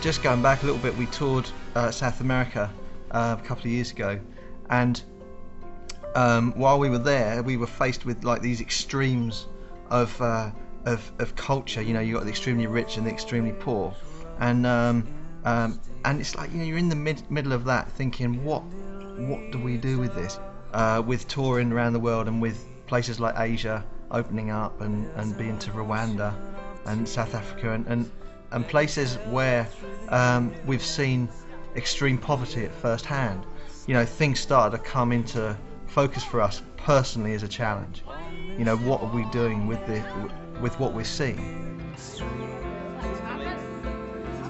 just going back a little bit, we toured South America a couple of years ago, and while we were there, we were faced with like these extremes of culture. You know, you got the extremely rich and the extremely poor, and it's like, you know, you're in the middle of that, thinking, what do we do with this? With touring around the world and with places like Asia opening up, and being to Rwanda and South Africa, and places where we've seen extreme poverty at first hand. You know, things started to come into focus for us personally as a challenge. You know, what are we doing with what we're seeing?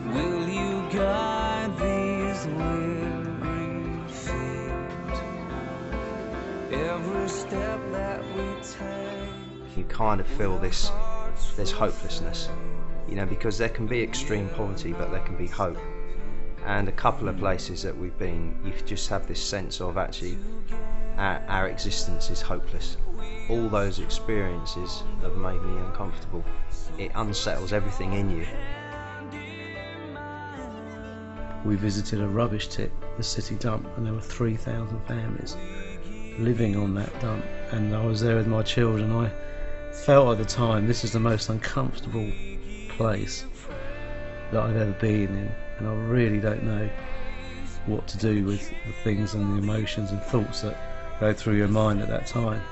Will you guide these weary feet? Every step that we take. You kind of feel this hopelessness, you know, because there can be extreme poverty, but there can be hope. And a couple of places that we've been, you just have this sense of actually our existence is hopeless. All those experiences have made me uncomfortable. It unsettles everything in you. We visited a rubbish tip, the city dump, and there were 3,000 families living on that dump, and I was there with my children. I felt at the time this is the most uncomfortable place that I've ever been in, and I really don't know what to do with the things and the emotions and thoughts that go through your mind at that time.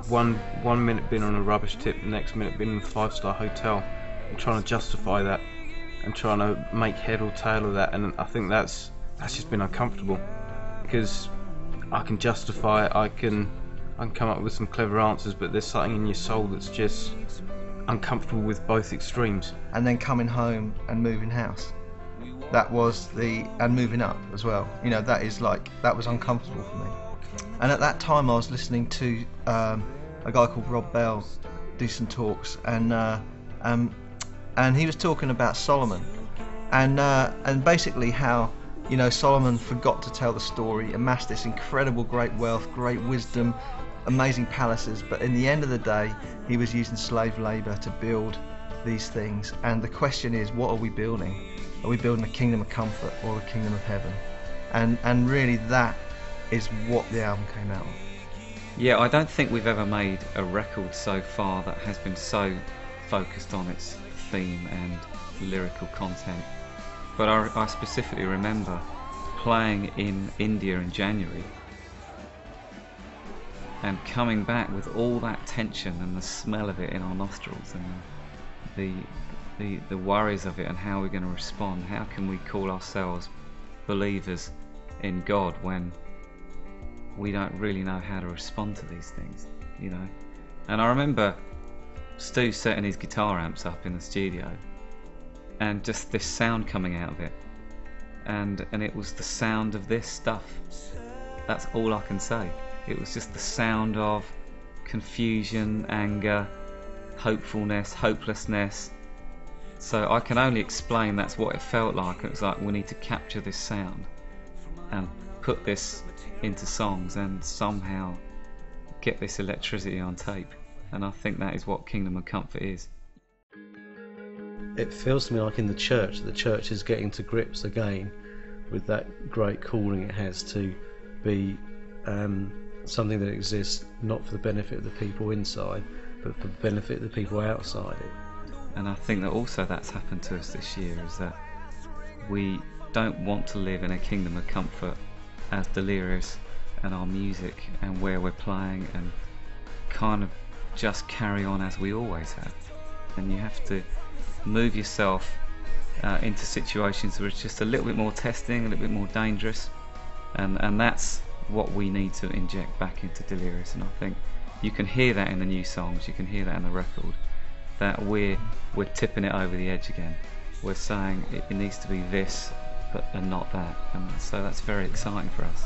One minute being on a rubbish tip, the next minute being in a 5-star hotel, and trying to justify that and trying to make head or tail of that, and I think that's just been uncomfortable, because I can justify it, I can come up with some clever answers, but there's something in your soul that's just uncomfortable with both extremes. And then coming home and moving house, and moving up as well, you know, that was uncomfortable for me. And at that time I was listening to a guy called Rob Bell do some talks, and he was talking about Solomon, and basically how, you know, Solomon forgot to tell the story, amassed this incredible great wealth, great wisdom, amazing palaces, but in the end of the day he was using slave labour to build these things. And the question is, what are we building? Are we building a kingdom of comfort or a kingdom of heaven? And really that is what the album came out of. Yeah, I don't think we've ever made a record so far that has been so focused on its theme and lyrical content. But I specifically remember playing in India in January and coming back with all that tension and the smell of it in our nostrils, and the worries of it, and how we're going to respond. How can we call ourselves believers in God when we don't really know how to respond to these things, you know? And I remember Stu setting his guitar amps up in the studio, and just this sound coming out of it, and it was the sound of this stuff. That's all I can say. It was just the sound of confusion, anger, hopefulness, hopelessness. So I can only explain that's what it felt like. It was like, we need to capture this sound and put this into songs and somehow get this electricity on tape. And I think that is what Kingdom of Comfort is. It feels to me like in the church is getting to grips again with that great calling it has to be something that exists not for the benefit of the people inside, but for the benefit of the people outside it. And I think that also that's happened to us this year, is that we don't want to live in a kingdom of comfort as Delirious and our music and where we're playing, and kind of just carry on as we always have. And you have to move yourself into situations where it's just a little bit more testing, a little bit more dangerous, and that's what we need to inject back into Delirious. And I think you can hear that in the new songs, you can hear that in the record, that we're tipping it over the edge again. We're saying it needs to be this and not that, and so that's very exciting for us.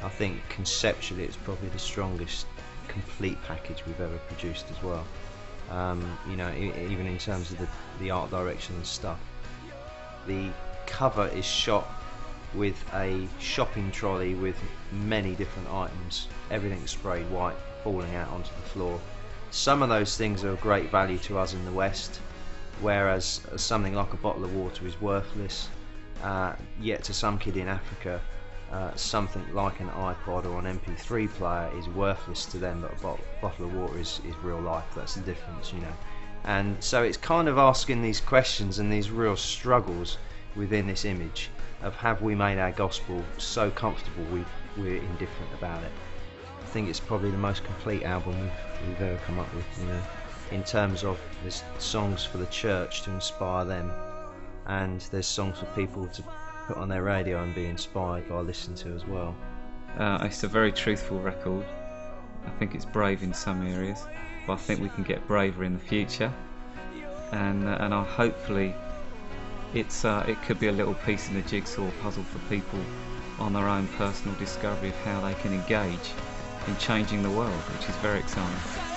I think conceptually it's probably the strongest complete package we've ever produced as well. You know, even in terms of the art direction and stuff. The cover is shot with a shopping trolley with many different items, everything sprayed white, falling out onto the floor. Some of those things are of great value to us in the West, whereas something like a bottle of water is worthless, yet to some kid in Africa, something like an iPod or an MP3 player is worthless to them, but a bottle of water is real life. That's the difference, you know. And so it's kind of asking these questions and these real struggles within this image of, have we made our gospel so comfortable we're indifferent about it. I think it's probably the most complete album we've ever come up with, you know, in terms of there's songs for the church to inspire them, and there's songs for people to put on their radio and be inspired by listening to as well. It's a very truthful record. I think it's brave in some areas, but I think we can get braver in the future, and hopefully it could be a little piece in the jigsaw puzzle for people on their own personal discovery of how they can engage in changing the world, which is very exciting.